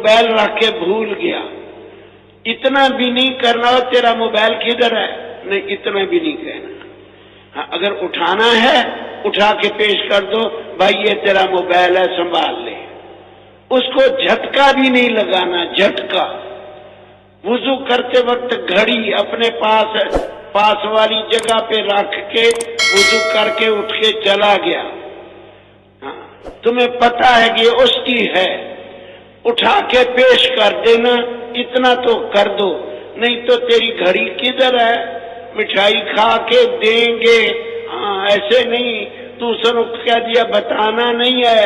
Mobile رکھ کے بھول گیا، اتنا بھی نہیں کرنا ہو تیرا موبائل کدھر ہے، نہیں اتنا بھی نہیں کہنا. ہاں اگر اٹھانا ہے اٹھا کے پیش کر دو، بھائی یہ تیرا موبائل ہے سنبھال لے. اس کو جھٹکا بھی نہیں لگانا، جھٹکا. وضو کرتے وقت گھڑی اپنے پاس والی جگہ پہ رکھ کے وضو کر کے اٹھ کے چلا گیا، ہاں تمہیں پتا ہے کہ یہ اس کی ہے، اٹھا کے پیش کر دینا، اتنا تو کر دو. نہیں تو تیری گھڑی کدھر ہے، مٹھائی کھا کے دیں گے. ہاں ایسے نہیں دوسروں کو کہہ دیا بتانا نہیں ہے،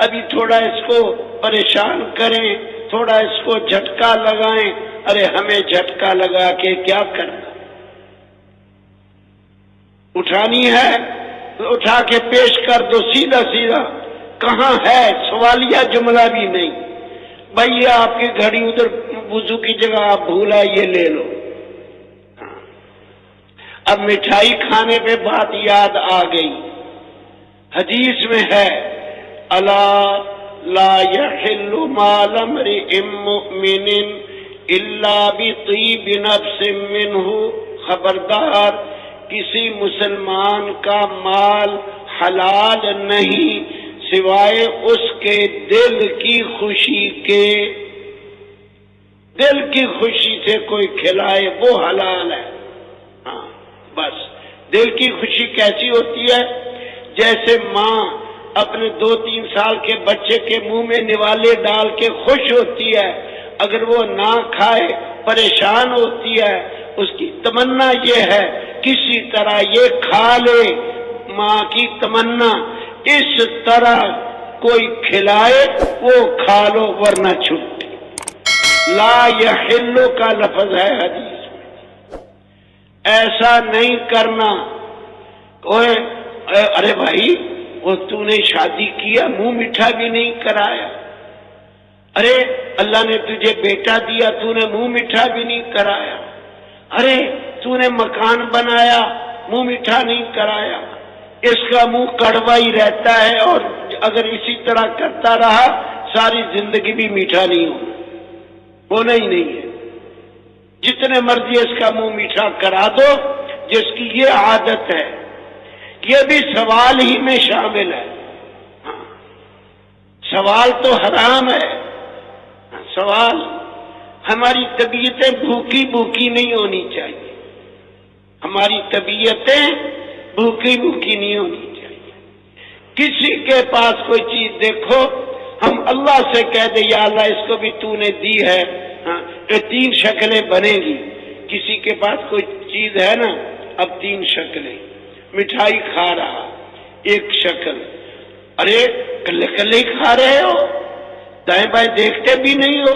ابھی تھوڑا اس کو پریشان کریں، تھوڑا اس کو جھٹکا لگائیں. ارے ہمیں جھٹکا لگا کے کیا کرنا، اٹھانی ہے تو اٹھا کے پیش کر دو سیدھا سیدھا. کہاں ہے سوالیہ جملہ بھی نہیں. بھائی آپ کی گھڑی ادھر وضو کی جگہ آپ بھولا یہ لے لو. اب مٹھائی کھانے پہ بات یاد آ گئی، حدیث میں ہے الا لا يحل مال امرئ مؤمن الا بطیب نفس منہ، خبردار کسی مسلمان کا مال حلال نہیں سوائے اس کے دل کی خوشی کے. دل کی خوشی سے کوئی کھلائے وہ حلال ہے. ہاں بس دل کی خوشی کیسی ہوتی ہے، جیسے ماں اپنے 2-3 سال کے بچے کے منہ میں نوالے ڈال کے خوش ہوتی ہے، اگر وہ نہ کھائے پریشان ہوتی ہے. اس کی تمنا یہ ہے کسی طرح یہ کھا لے، ماں کی تمنا. اس طرح کوئی کھلائے وہ کھا لو ورنہ چھٹی. لا یحل کا لفظ ہے حدیث میں، ایسا نہیں کرنا. ارے بھائی وہ تو نے شادی کیا منہ میٹھا بھی نہیں کرایا، ارے اللہ نے تجھے بیٹا دیا تو نے منہ میٹھا بھی نہیں کرایا، ارے تو نے مکان بنایا منہ میٹھا نہیں کرایا. اس کا منہ کڑوا ہی رہتا ہے اور اگر اسی طرح کرتا رہا ساری زندگی بھی میٹھا نہیں ہونا ہی نہیں ہے. جتنے مرضی اس کا منہ میٹھا کرا دو، جس کی یہ عادت ہے. یہ بھی سوال ہی میں شامل ہے. سوال تو حرام ہے. سوال، ہماری طبیعتیں بھوکی بھوکی نہیں ہونی چاہیے، ہماری طبیعتیں بھوکی بھوکی نہیں ہونی چاہیے. کسی کے پاس کوئی چیز دیکھو ہم اللہ سے کہہ دیں یا اللہ اس کو بھی تو نے دی ہے. ہاں تو 3 شکلیں بنے گی. کسی کے پاس کوئی چیز ہے نا، اب 3 شکلیں. مٹھائی کھا رہا ایک شکل، ارے کلے کلے کھا رہے ہو، دائیں بائیں دیکھتے بھی نہیں ہو.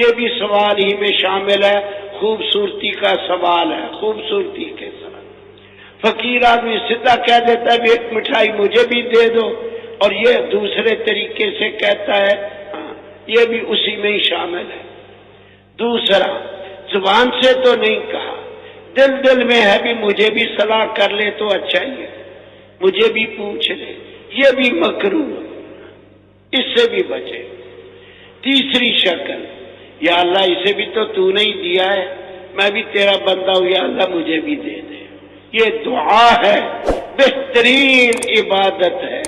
یہ بھی سوال ہی میں شامل ہے. خوبصورتی کا سوال ہے، خوبصورتی کے ساتھ. فقیر آدمی سیدھا کہہ دیتا ہے ایک مٹھائی مجھے بھی دے دو، اور یہ دوسرے طریقے سے کہتا ہے. ہاں یہ بھی اسی میں ہی شامل ہے. دوسرا، زبان سے تو نہیں کہا، دل میں ہے بھی مجھے بھی صلاح کر لے تو اچھا ہی ہے، مجھے بھی پوچھ لے. یہ بھی مکروہ، اس سے بھی بچے. تیسری شکل، یا اللہ اسے بھی تو نے ہی دیا ہے، میں بھی تیرا بندہ ہوں، یا اللہ مجھے بھی دے دے. یہ دعا ہے، بہترین عبادت ہے،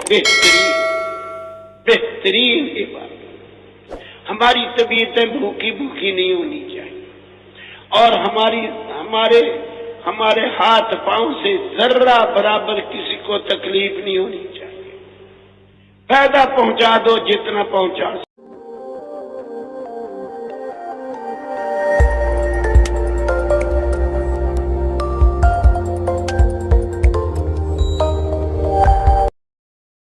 بہترین عبادت. ہماری طبیعتیں بھوکی بھوکی نہیں ہونی چاہیے، اور ہمارے ہاتھ پاؤں سے ذرہ برابر کسی کو تکلیف نہیں ہونی چاہیے. فائدہ پہنچا دو جتنا پہنچا